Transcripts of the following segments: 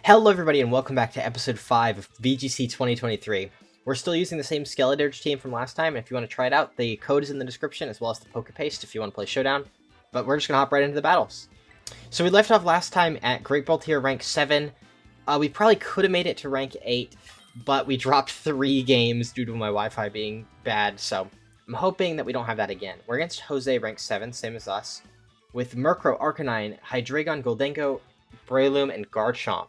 Hello everybody and welcome back to episode 5 of VGC 2023. We're still using the same Skeledirge team from last time, and if you want to try it out, the code is in the description as well as the Pokepaste if you want to play Showdown. But we're just going to hop right into the battles. So we left off last time at Great Ball Tier rank 7. We probably could have made it to rank 8, but we dropped 3 games due to my Wi-Fi being bad, so I'm hoping that we don't have that again. We're against Jose rank 7, same as us, with Murkrow, Arcanine, Hydreigon, Goldengo, Breloom, and Garchomp.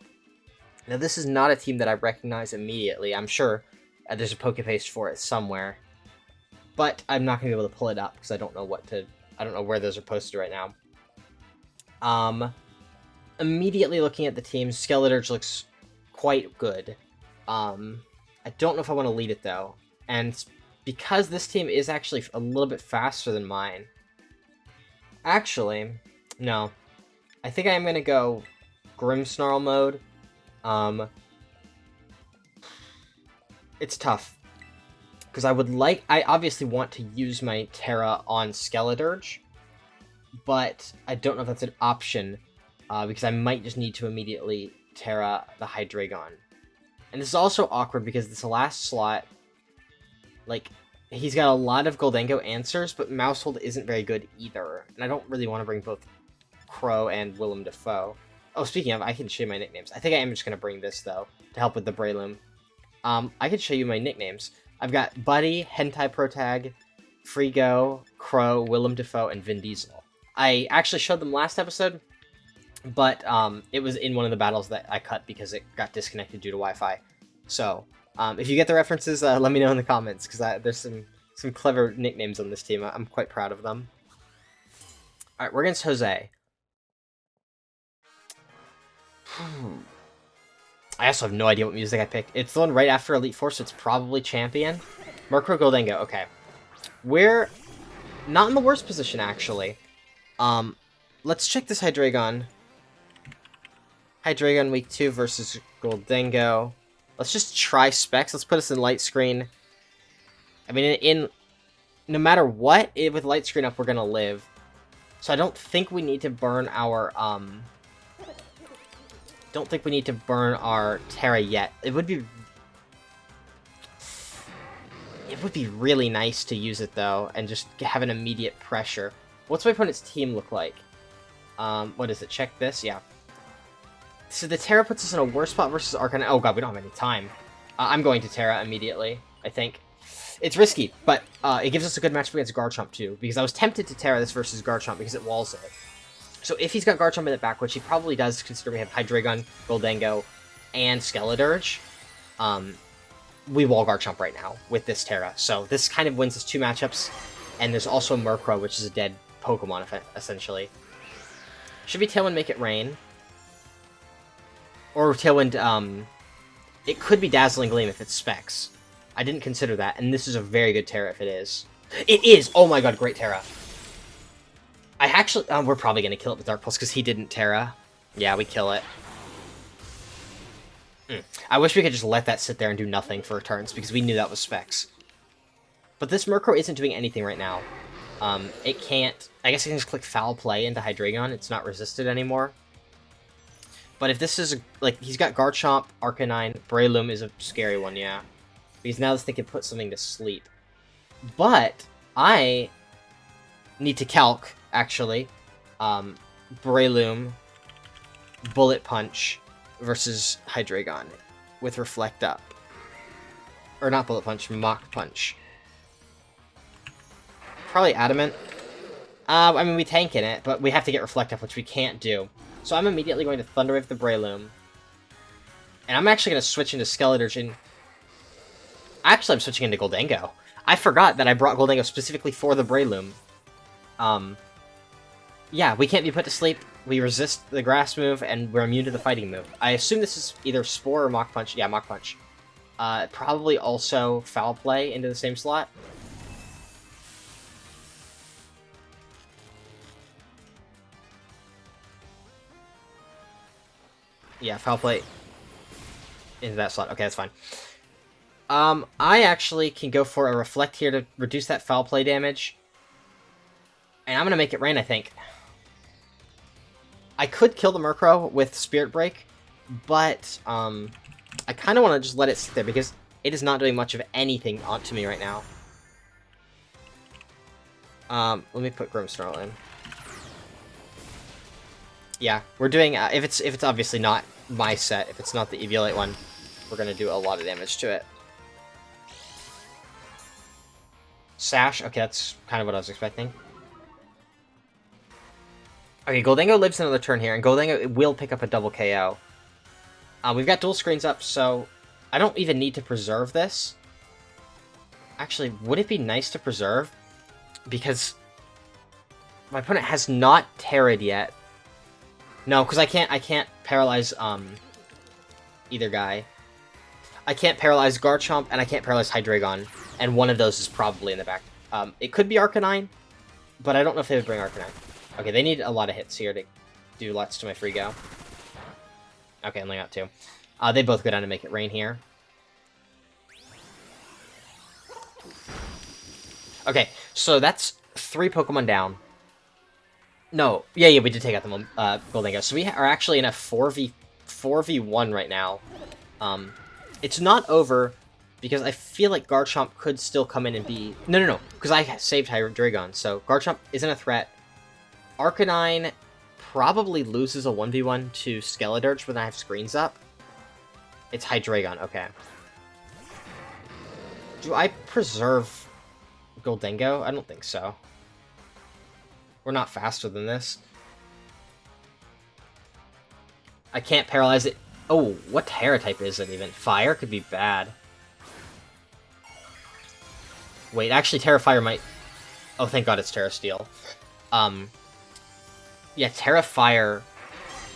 Now, this is not a team that I recognize immediately. I'm sure there's a Pokepaste for it somewhere, but I'm not going to be able to pull it up because I don't know where those are posted right now. Immediately looking at the team, Skeledirge looks quite good. I don't know if I want to lead it, though, and because this team is actually a little bit faster than mine. Actually, no. I think I am going to go Grimmsnarl mode. It's tough, because I obviously want to use my Terra on Skeledirge, but I don't know if that's an option, because I might just need to immediately Terra the Hydreigon. And this is also awkward, because this last slot, he's got a lot of Goldengo answers, but Mousehold isn't very good either, and I don't really want to bring both Crow and Willem Dafoe. Oh, speaking of, I can show you my nicknames. I think I am just going to bring this, though, to help with the Breloom. I can show you my nicknames. I've got Buddy, Hentai Protag, Frigo, Crow, Willem Dafoe, and Vin Diesel. I actually showed them last episode, but it was in one of the battles that I cut because it got disconnected due to Wi-Fi. So, if you get the references, let me know in the comments, because there's some clever nicknames on this team. I'm quite proud of them. Alright, we're against Jose. I also have no idea what music I picked. It's the one right after Elite Four, so it's probably Champion. Murkrow, Goldengo, okay. We're not in the worst position, actually. Let's check this Hydreigon. Hydreigon week 2 versus Goldengo. Let's just try specs. Let's put us in light screen. I mean, no matter what, with light screen up, we're gonna live. So I don't think we need to burn our, don't think we need to burn our Terra yet. It would be really nice to use it, though, and just have an immediate pressure. What's my opponent's team look like? What is it? Check this? Yeah. So the Terra puts us in a worse spot versus Arcanine. Oh god, we don't have any time. I'm going to Terra immediately, I think. It's risky, but it gives us a good matchup against Garchomp, too, because I was tempted to Terra this versus Garchomp because it walls it. So if he's got Garchomp in the back, which he probably does, considering we have Hydreigon, Goldengo, and Skeledirge, we wall Garchomp right now with this Terra. So this kind of wins us 2 matchups, and there's also Murkrow, which is a dead Pokemon, essentially. Should be Tailwind Make It Rain. Or Tailwind, it could be Dazzling Gleam if it's Specs. I didn't consider that, and this is a very good Terra if it is. It is! Oh my god, great Terra. I actually, we're probably going to kill it with Dark Pulse because he didn't Terra. Yeah, we kill it. I wish we could just let that sit there and do nothing for turns because we knew that was Specs. But this Murkrow isn't doing anything right now. It can't, I guess I can just click Foul Play into Hydreigon. It's not resisted anymore. But if this is, he's got Garchomp, Arcanine, Breloom is a scary one, yeah. Because now this thing can put something to sleep. But I need to calc, actually, Breloom, Bullet Punch versus Hydreigon with Reflect Up. Or not Bullet Punch, Mach Punch. Probably Adamant. I mean, we tank in it, but we have to get Reflect Up, which we can't do. So I'm immediately going to Thunder Wave the Breloom. And I'm actually going to switch into Skeledirge and... Actually, I'm switching into Goldengo. I forgot that I brought Goldengo specifically for the Breloom. Yeah, we can't be put to sleep, we resist the Grass move, and we're immune to the Fighting move. I assume this is either Spore or Mach Punch. Yeah, Mach Punch. Probably also Foul Play into the same slot. Yeah, Foul Play into that slot. Okay, that's fine. I actually can go for a Reflect here to reduce that Foul Play damage. And I'm going to make it rain, I think. I could kill the Murkrow with Spirit Break, but I kind of want to just let it sit there because it is not doing much of anything onto me right now. Let me put Grimmsnarl in. Yeah, we're doing, if it's obviously not my set, if it's not the Eviolite one, we're gonna do a lot of damage to it. Sash, okay, that's kind of what I was expecting. Okay, Goldango lives another turn here, and Goldango will pick up a double KO. We've got dual screens up, so I don't even need to preserve this. Actually, would it be nice to preserve? Because my opponent has not Terra'd yet. No, because I can't paralyze either guy. I can't paralyze Garchomp, and I can't paralyze Hydreigon, and one of those is probably in the back. It could be Arcanine, but I don't know if they would bring Arcanine. Okay, they need a lot of hits here to do lots to my free go. Okay, only got 2. They both go down to make it rain here. Okay, so that's 3 Pokemon down. No, yeah, we did take out the Goldango. So we are actually in a 4v1 right now. It's not over, because I feel like Garchomp could still come in and be... No, because I saved Hydreigon, so Garchomp isn't a threat. Arcanine probably loses a 1v1 to Skeledirge when I have screens up. It's Hydreigon, okay. Do I preserve Goldango? I don't think so. We're not faster than this. I can't paralyze it. Oh, what Terra type is it even? Fire could be bad. Wait, actually Terra Fire might... Oh, thank god it's Terra Steel. Yeah, Terra Fire...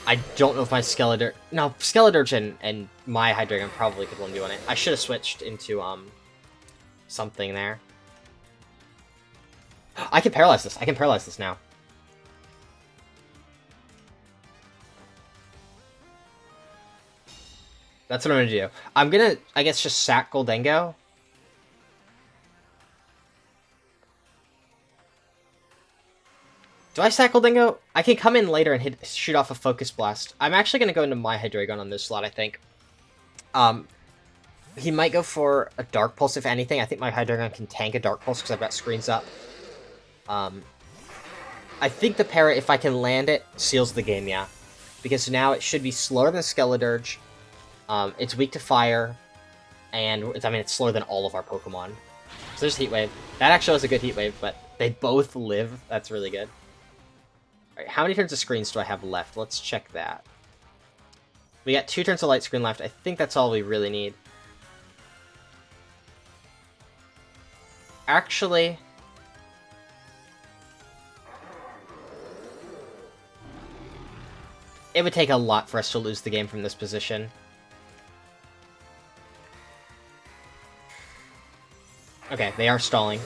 I don't know if my Skeledirge... No, Skeledirge and my Hydreigon probably could 1v1 it. I should have switched into, something there. I can paralyze this. I can paralyze this now. That's what I'm gonna do. I'm gonna, I guess, just sack Goldango. Do I sack Goldango? I can come in later and shoot off a Focus Blast. I'm actually gonna go into my Hydreigon on this slot, I think. He might go for a Dark Pulse, if anything. I think my Hydreigon can tank a Dark Pulse because I've got screens up. I think the Para, if I can land it, seals the game, yeah. Because now it should be slower than Skeledirge. It's weak to fire, and it's slower than all of our Pokemon. So there's Heat Wave. That actually was a good Heat Wave, but they both live. That's really good. Alright, how many turns of screens do I have left? Let's check that. We got 2 turns of Light Screen left. I think that's all we really need. Actually... it would take a lot for us to lose the game from this position. Okay, they are stalling.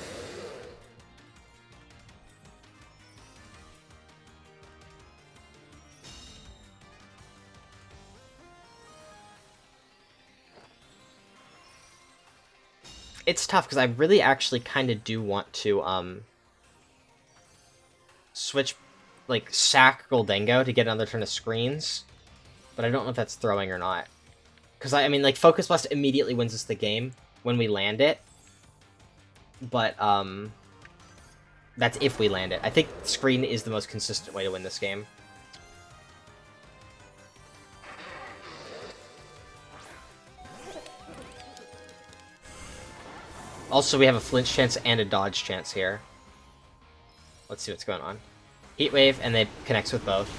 It's tough, because I really actually kind of do want to, switch, like, sack Goldango to get another turn of screens. But I don't know if that's throwing or not. Because, I mean, like, Focus Blast immediately wins us the game when we land it. But, that's if we land it. I think screen is the most consistent way to win this game. Also, we have a flinch chance and a dodge chance here. Let's see what's going on. Heat Wave, and it connects with both.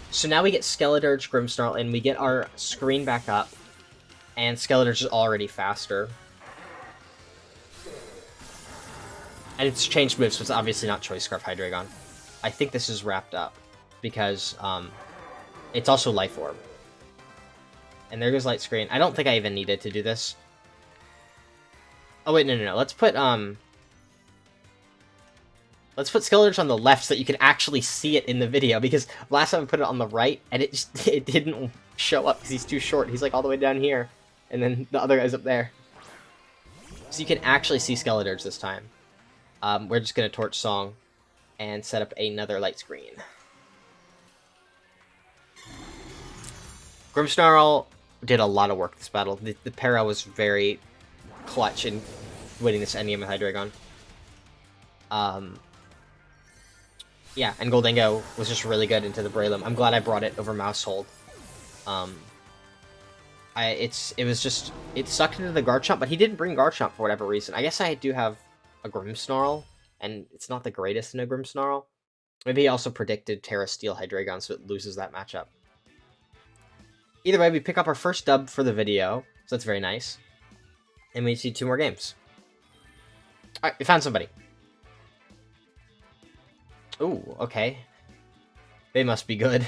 So now we get Skeledirge, Grimmsnarl, and we get our screen back up. And Skeledirge is already faster. And it's changed moves, so it's obviously not Choice Scarf Hydreigon. I think this is wrapped up, because it's also Life Orb. And there goes Light Screen. I don't think I even needed to do this. Oh wait, no. Let's put Skeledirge on the left so that you can actually see it in the video, because last time I put it on the right, and it didn't show up because he's too short. He's like all the way down here, and then the other guy's up there. So you can actually see Skeledirge this time. We're just gonna Torch Song and set up another light screen. Grimmsnarl did a lot of work this battle. The para was very clutch in winning this endgame with Hydreigon. Yeah, and Goldengo was just really good into the Breloom. I'm glad I brought it over Mousehold. It sucked into the Garchomp, but he didn't bring Garchomp for whatever reason. I guess I do have a Grimmsnarl, and it's not the greatest in a Grimmsnarl. Maybe he also predicted Terra Steel Hydreigon, so it loses that matchup. Either way, we pick up our first dub for the video, so that's very nice. And we see 2 more games. Alright, we found somebody. Ooh, okay. They must be good.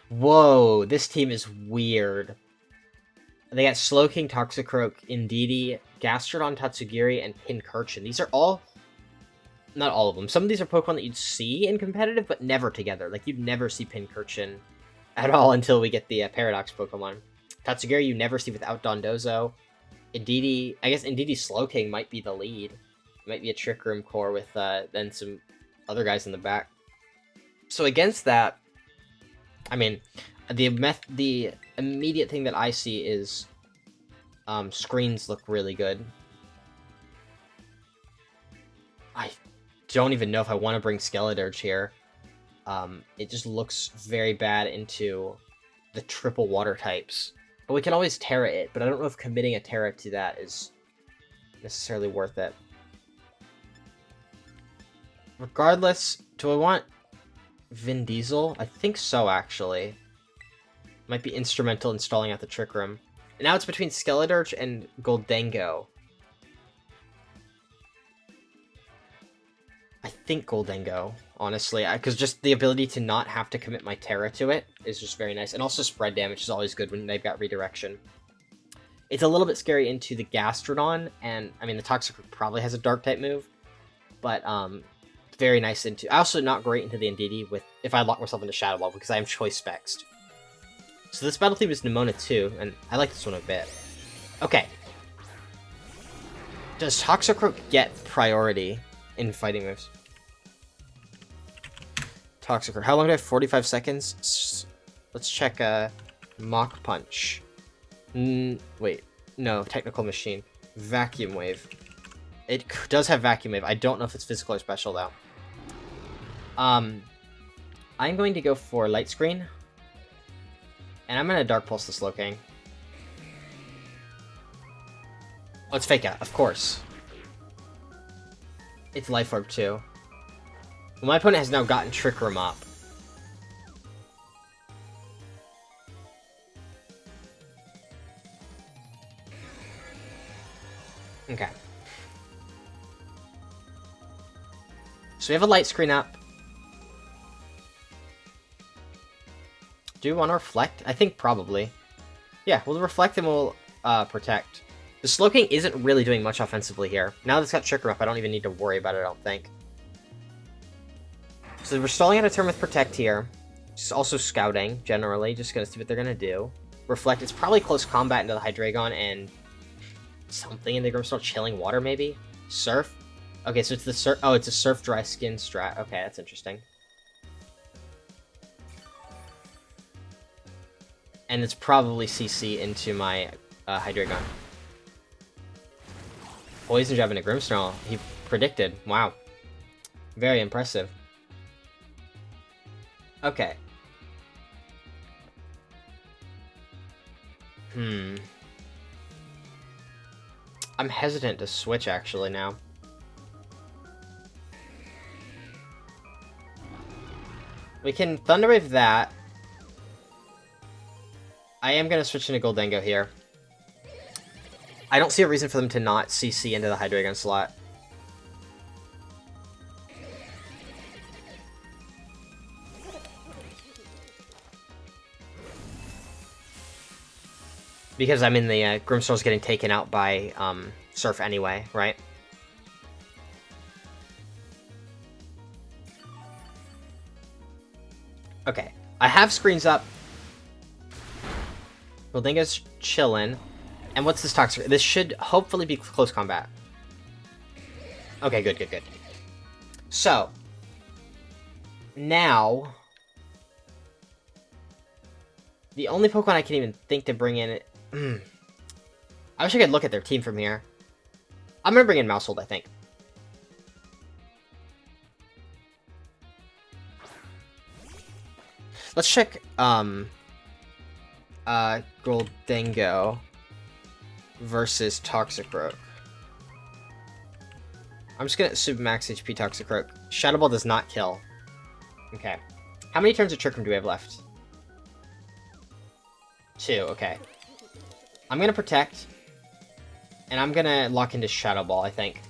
Whoa, this team is weird. They got Slowking, Toxicroak, Indeedee, Gastrodon, Tatsugiri, and Pincurchin. These are all... Not all of them. Some of these are Pokemon that you'd see in competitive, but never together. Like, you'd never see Pincurchin at all until we get the Paradox Pokemon. Tatsugiri you never see without Dondozo. Indeedee... I guess Indeedee Slowking might be the lead. It might be a Trick Room core with then some other guys in the back. So against that, I mean, the immediate thing that I see is screens look really good. I don't even know if I want to bring Skeledirge here. It just looks very bad into the triple water types. But we can always Terra it, but I don't know if committing a Terra to that is necessarily worth it. Regardless, do I want Vin Diesel? I think so, actually. Might be instrumental in stalling out the Trick Room. And now it's between Skeledirge and Goldengo. I think Goldengo, honestly. Because just the ability to not have to commit my Terra to it is just very nice. And also spread damage is always good when they've got redirection. It's a little bit scary into the Gastrodon. And, I mean, the Toxicroak probably has a Dark-type move. But, very nice into... Also not great into the Indeedee with if I lock myself into Shadow Ball because I am Choice Spexed. So this battle theme is Nemona 2, and I like this one a bit. Okay. Does Toxicroak get priority in fighting moves? Toxicroak. How long do I have? 45 seconds? Let's check Mach Punch. Wait. No, Technical Machine. Vacuum Wave. It does have Vacuum Wave. I don't know if it's physical or special, though. I'm going to go for Light Screen. And I'm going to Dark Pulse the Slowking. Oh, it's Fake Out, of course. It's Life Orb, too. Well, my opponent has now gotten Trick Room up. Okay. So we have a Light Screen up. Do we want to Reflect? I think probably. Yeah, we'll Reflect and we'll Protect. The Slowking isn't really doing much offensively here. Now that it's got Trick Room up, I don't even need to worry about it, I don't think. So we're stalling out a turn with Protect here. Just also scouting, generally. Just gonna see what they're gonna do. Reflect, it's probably close combat into the Hydreigon and something in the Grimmsnarl. Chilling Water, maybe? Surf? Okay, so it's the Surf... Oh, it's a Surf Dry Skin strat. Okay, that's interesting. And it's probably CC into my Hydreigon. Poison Jab into Grimmsnarl. He predicted. Wow. Very impressive. Okay. I'm hesitant to switch, actually, now. We can Thunder Wave that. I am going to switch into Goldengo here. I don't see a reason for them to not CC into the Hydreigon slot. Because I'm in the Grimmsnarl's getting taken out by Surf anyway, right? Okay, I have screens up. Goldengo's chillin'. And what's this Toxic? This should hopefully be close combat. Okay, good, good, good. So, now... The only Pokemon I can even think to bring in... I wish I could look at their team from here. I'm gonna bring in Mousehold, I think. Let's check, Goldengo versus Toxicroak. I'm just gonna assume max HP Toxicroak. Shadow Ball does not kill. Okay. How many turns of Trick Room do we have left? 2, okay. I'm gonna Protect. And I'm gonna lock into Shadow Ball, I think.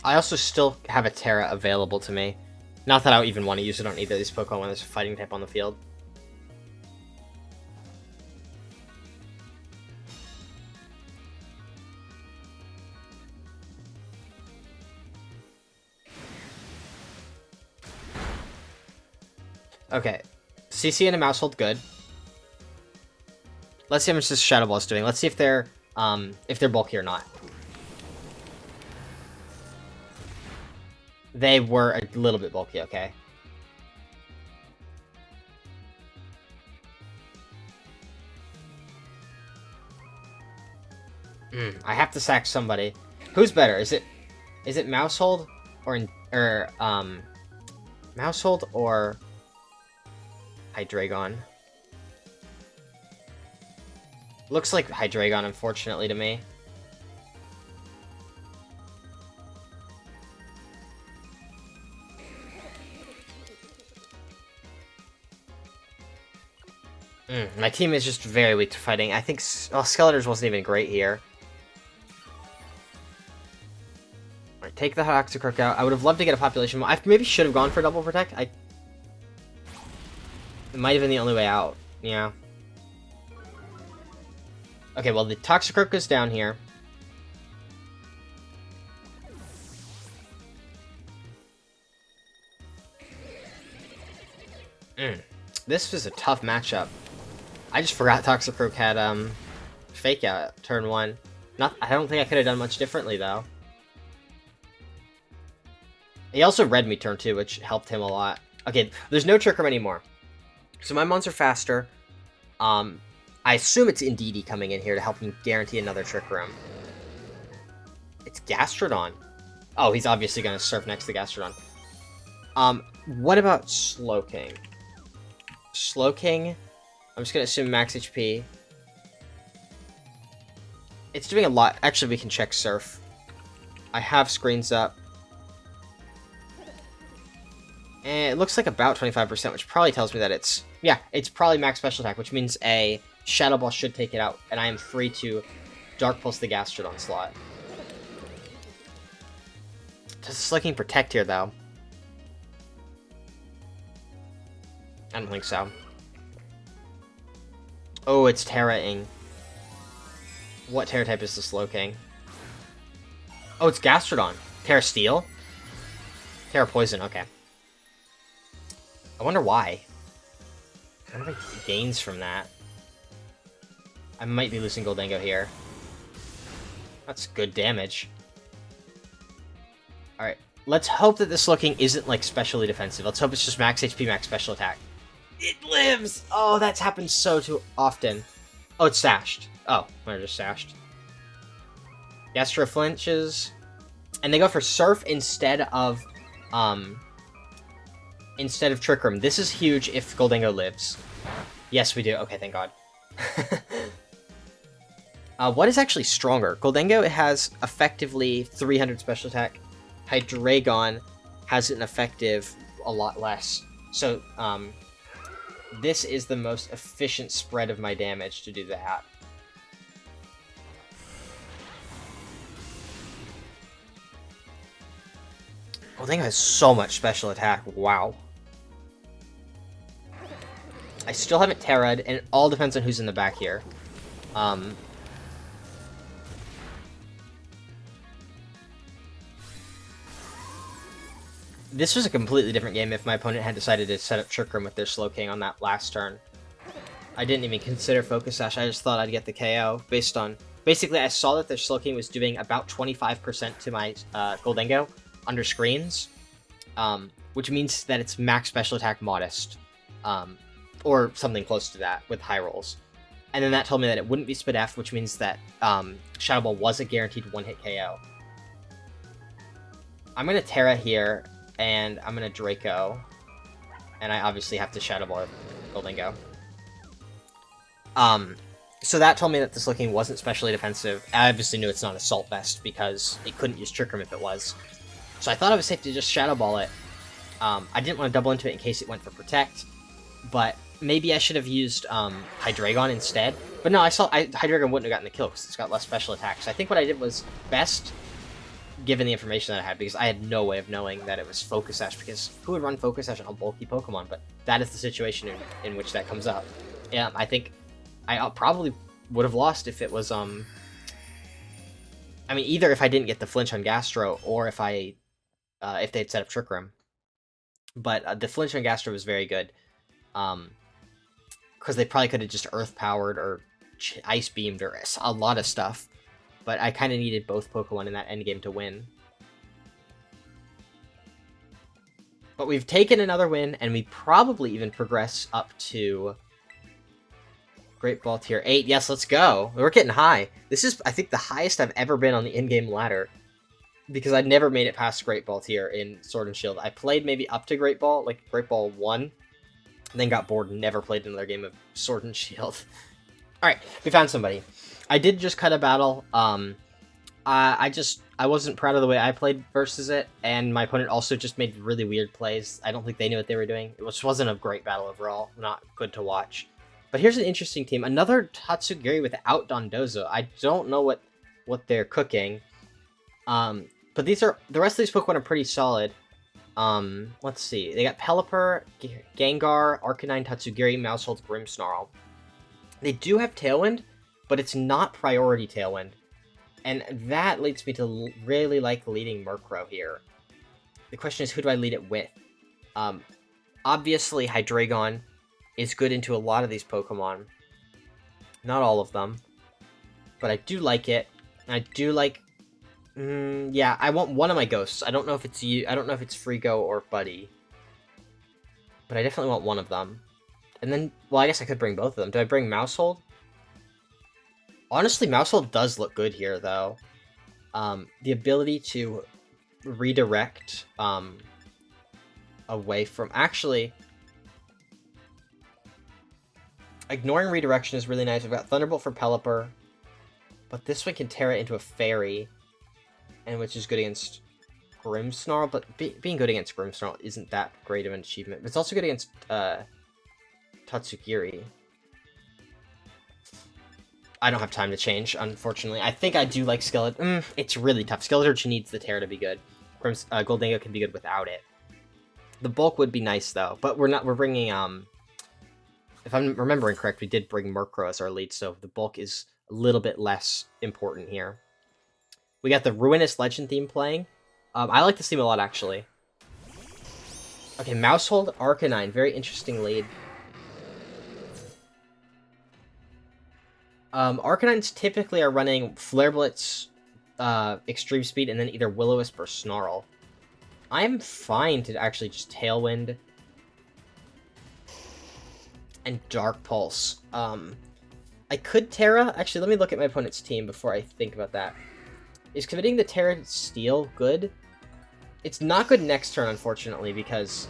I also still have a Terra available to me. Not that I even want to use it on either of these Pokemon when there's a fighting type on the field. Okay. CC and a Mousehold, good. Let's see how much this Shadow Ball is doing. Let's see if they're bulky or not. They were a little bit bulky, okay. I have to sack somebody. Who's better? Is it Mousehold or Mousehold or Hydreigon? Looks like Hydreigon, unfortunately, to me. My team is just very weak to fighting. I think Skeledirge wasn't even great here. Alright, take the Toxicroak out. I would have loved to get a population. I maybe should have gone for Double Protect. It might have been the only way out. Yeah. Okay, well, the Toxicroak goes down here. This was a tough matchup. I just forgot Toxicroak had Fake Out turn 1. I don't think I could have done much differently, though. He also read me turn 2, which helped him a lot. Okay, there's no Trick Room anymore. So my mons are faster. I assume it's Indeedee coming in here to help me guarantee another Trick Room. It's Gastrodon. Oh, he's obviously going to surf next to Gastrodon. What about Slowking? Slowking, I'm just going to assume max HP. It's doing a lot. Actually, we can check Surf. I have screens up. And it looks like about 25%, which probably tells me that it's... Yeah, it's probably max special attack, which means a Shadow Ball should take it out, and I am free to Dark Pulse the Gastrodon slot. Does Slowking protect here, though? I don't think so. Oh, it's Terra-ing. What Terra type is the Slowking? Oh, it's Gastrodon. Terra Steel? Terra Poison, okay. I wonder why. I wonder if it gains from that. I might be losing Goldengo here. That's good damage. Alright, let's hope that this Slowking isn't, like, specially defensive. Let's hope it's just max HP, max special attack. It lives! Oh, that's happened so too often. Oh, it's stashed. Oh, I just stashed. Gastro flinches. And they go for Surf instead of Trick Room. This is huge if Goldengo lives. Yes, we do. Okay, thank God. What is actually stronger? Goldengo has effectively 300 special attack. Hydreigon has an effective a lot less. So, this is the most efficient spread of my damage to do that. Goldengo has so much special attack. Wow. I still haven't Terra'd, and it all depends on who's in the back here. This was a completely different game if my opponent had decided to set up Trick Room with their Slowking on that last turn. I didn't even consider Focus Sash, I just thought I'd get the KO based on... Basically, I saw that their Slowking was doing about 25% to my Goldengo under screens, which means that it's max special attack modest, or something close to that with high rolls. And then that told me that it wouldn't be Spit F, which means that Shadow Ball was a guaranteed one-hit KO. I'm going to Terra here, and I'm going to Draco, and I obviously have to Shadow Ball Goldengo. So that told me that this Slowking wasn't specially defensive. I obviously knew it's not Assault Vest, because it couldn't use Trick Room if it was. So I thought it was safe to just Shadow Ball it. I didn't want to double into it in case it went for Protect, but maybe I should have used Hydreigon instead. But no, Hydreigon wouldn't have gotten the kill because it's got less special attacks. So I think what I did was best, given the information that I had, because I had no way of knowing that it was Focus Sash, because who would run Focus Sash on a bulky Pokemon? But that is the situation in which that comes up. Yeah, I think I probably would have lost if it was, I mean, either if I didn't get the flinch on Gastro, or if they'd set up Trick Room. But the flinch on Gastro was very good. Because they probably could have just Earth Powered or Ice Beamed or a lot of stuff. But I kind of needed both Pokemon in that endgame to win. But we've taken another win, and we probably even progress up to Great Ball Tier 8. Yes, let's go. We're getting high. This is, I think, the highest I've ever been on the in-game ladder. Because I'd never made it past Great Ball Tier in Sword and Shield. I played maybe up to Great Ball, like Great Ball 1. And then got bored and never played another game of Sword and Shield. Alright, we found somebody. I did just cut a battle. I wasn't proud of the way I played versus it. And my opponent also just made really weird plays. I don't think they knew what they were doing. It wasn't a great battle overall. Not good to watch. But here's an interesting team. Another Tatsugiri without Dondozo. I don't know what they're cooking. But the rest of these Pokemon are pretty solid. Let's see. They got Pelipper, Gengar, Arcanine, Tatsugiri, Maushold, Grimmsnarl. They do have Tailwind, but it's not priority Tailwind. And that leads me to really like leading Murkrow here. The question is, who do I lead it with? Obviously, Hydreigon is good into a lot of these Pokemon. Not all of them. But I do like it. I do like... yeah, I want one of my ghosts. I don't know if it's you. I don't know if it's Frigo or Buddy. But I definitely want one of them. And then, well, I guess I could bring both of them. Do I bring Maushold? Honestly, Maushold does look good here, though. The ability to redirect away from... Actually, ignoring redirection is really nice. I've got Thunderbolt for Pelipper. But this one can tear it into a Fairy. And which is good against Grimmsnarl, but being good against Grimmsnarl isn't that great of an achievement. But it's also good against Tatsugiri. I don't have time to change, unfortunately. I think I do like Skeledirge. It's really tough. Skeledirge needs the Terra to be good. Goldengo can be good without it. The bulk would be nice, though. But we're bringing, if I'm remembering correct, we did bring Murkrow as our lead, so the bulk is a little bit less important here. We got the Ruinous Legend theme playing. I like this theme a lot, actually. Okay, Maushold, Arcanine. Very interesting lead. Arcanines typically are running Flare Blitz, Extreme Speed, and then either Will-O-Wisp or Snarl. I'm fine to actually just Tailwind and Dark Pulse. I could Terra. Actually, let me look at my opponent's team before I think about that. Is committing the Terra Steel good? It's not good next turn, unfortunately, because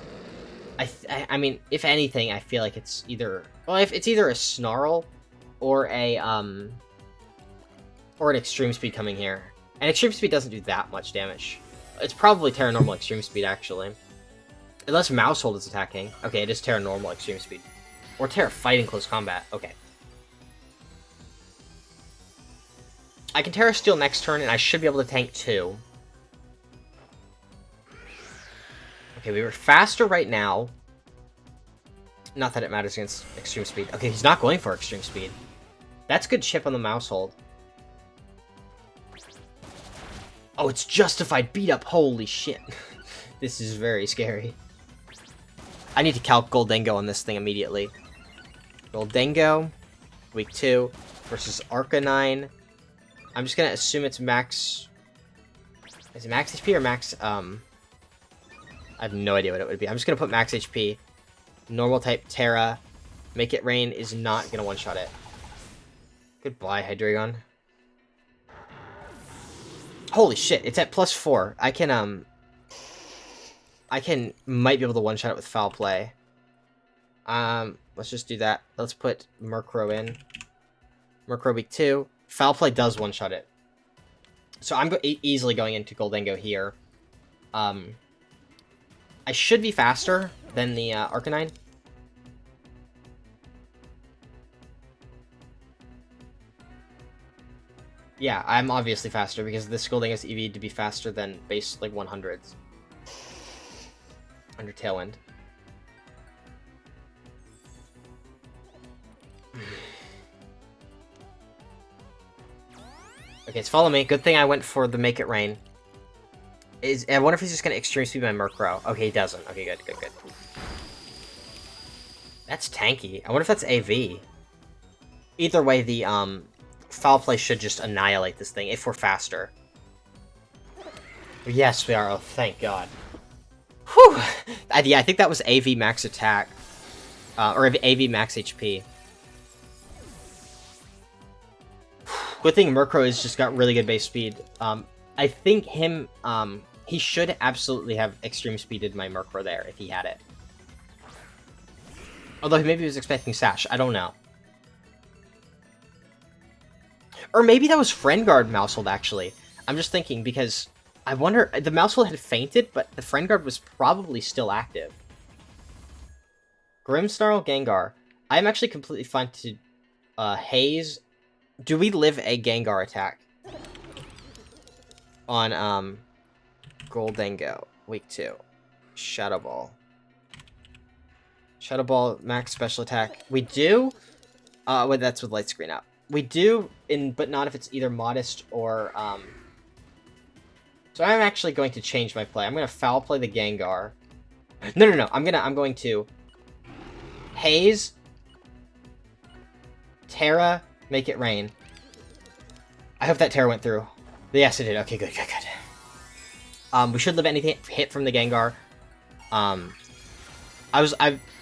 I mean, if anything, I feel like it's either... Well, if it's either a Snarl or an Extreme Speed coming here. And Extreme Speed doesn't do that much damage. It's probably Terra Normal Extreme Speed, actually. Unless Maushold is attacking. Okay, it is Terra Normal Extreme Speed. Or Terra Fighting Close Combat. Okay. I can Terra Steel next turn, and I should be able to tank 2. Okay, we were faster right now. Not that it matters against Extreme Speed. Okay, he's not going for Extreme Speed. That's good chip on the Maushold. Oh, it's Justified Beat Up. Holy shit. This is very scary. I need to calc Goldengo on this thing immediately. Goldengo, week 2, versus Arcanine. I'm just gonna assume it's max... Is it max HP or max... I have no idea what it would be. I'm just gonna put max HP. Normal type Terra. Make It Rain is not gonna one-shot it. Goodbye, Hydreigon. Holy shit, it's at +4. I might be able to one-shot it with Foul Play. Let's just do that. Let's put Murkrow in. Murkrow week 2. Foul Play does one-shot it. So I'm easily going into Goldengo here. I should be faster than the Arcanine. Yeah, I'm obviously faster because this Goldengo's EV to be faster than base like 100s. Under Tailwind. Okay, it's follow me. Good thing I went for the Make It Rain. I wonder if he's just gonna extreme speed my Murkrow. Okay, he doesn't. Okay, good. That's tanky. I wonder if that's AV. Either way, the Foul Play should just annihilate this thing if we're faster. Yes, we are. Oh, thank God. Whew! Yeah, I think that was AV max attack. Or AV max HP. Good thing Murkrow has just got really good base speed. I think he should absolutely have extreme speeded my Murkrow there if he had it. Although maybe he was expecting Sash. I don't know. Or maybe that was Friend Guard Mousehold, actually. I'm just thinking, because I wonder... The Mousehold had fainted, but the Friend Guard was probably still active. Grimmsnarl, Gengar. I'm actually completely fine to Haze. Do we live a Gengar attack? On, Goldengo, week 2. Shadow Ball. Shadow Ball, max special attack. We do... Wait, that's with Light Screen up. We do, but not if it's either Modest or, So I'm actually going to change my play. I'm going to Foul Play the Gengar. No. I'm going to Haze, Terra, Make It Rain. I hope that Terra went through. Yes, it did. Okay, good. We should live anything hit from the Gengar.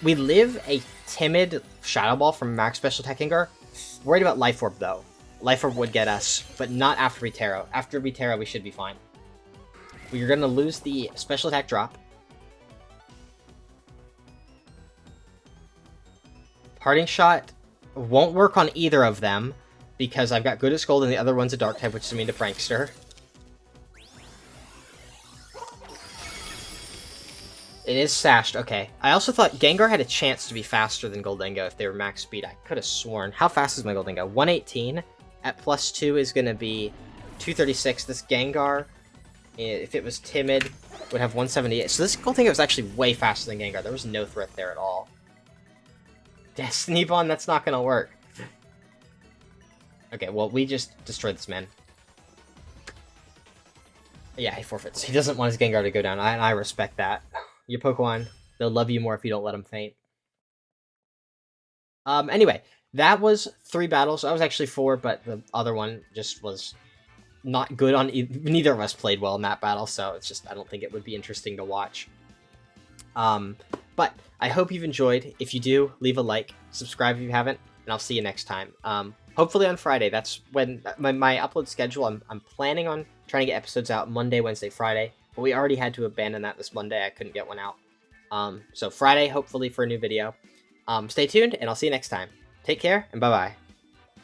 We live a timid Shadow Ball from max special attack Gengar. Worried about Life Orb, though. Life Orb would get us, but not after we Terra. After we Terra, we should be fine. We're going to lose the special attack drop. Parting Shot won't work on either of them, because I've got Good as Gold and the other one's a Dark type, which is immune to Prankster. It is sashed, okay. I also thought Gengar had a chance to be faster than Goldengo if they were max speed. I could have sworn. How fast is my Goldengo? 118 at +2 is going to be 236. This Gengar, if it was timid, would have 178. So this Goldengo was actually way faster than Gengar. There was no threat there at all. Destiny Bond, that's not going to work. Okay, well, we just destroyed this man. Yeah, he forfeits. He doesn't want his Gengar to go down, and I respect that. Your Pokemon, they'll love you more if you don't let them faint. Anyway, that was 3 battles. I was actually 4, but the other one just was not good on... Neither of us played well in that battle, so it's just... I don't think it would be interesting to watch. But I hope you've enjoyed. If you do, leave a like, subscribe if you haven't, and I'll see you next time. Hopefully on Friday. That's when my upload schedule, I'm planning on trying to get episodes out Monday, Wednesday, Friday. But we already had to abandon that this Monday. I couldn't get one out. So Friday, hopefully, for a new video. Stay tuned, and I'll see you next time. Take care, and bye-bye.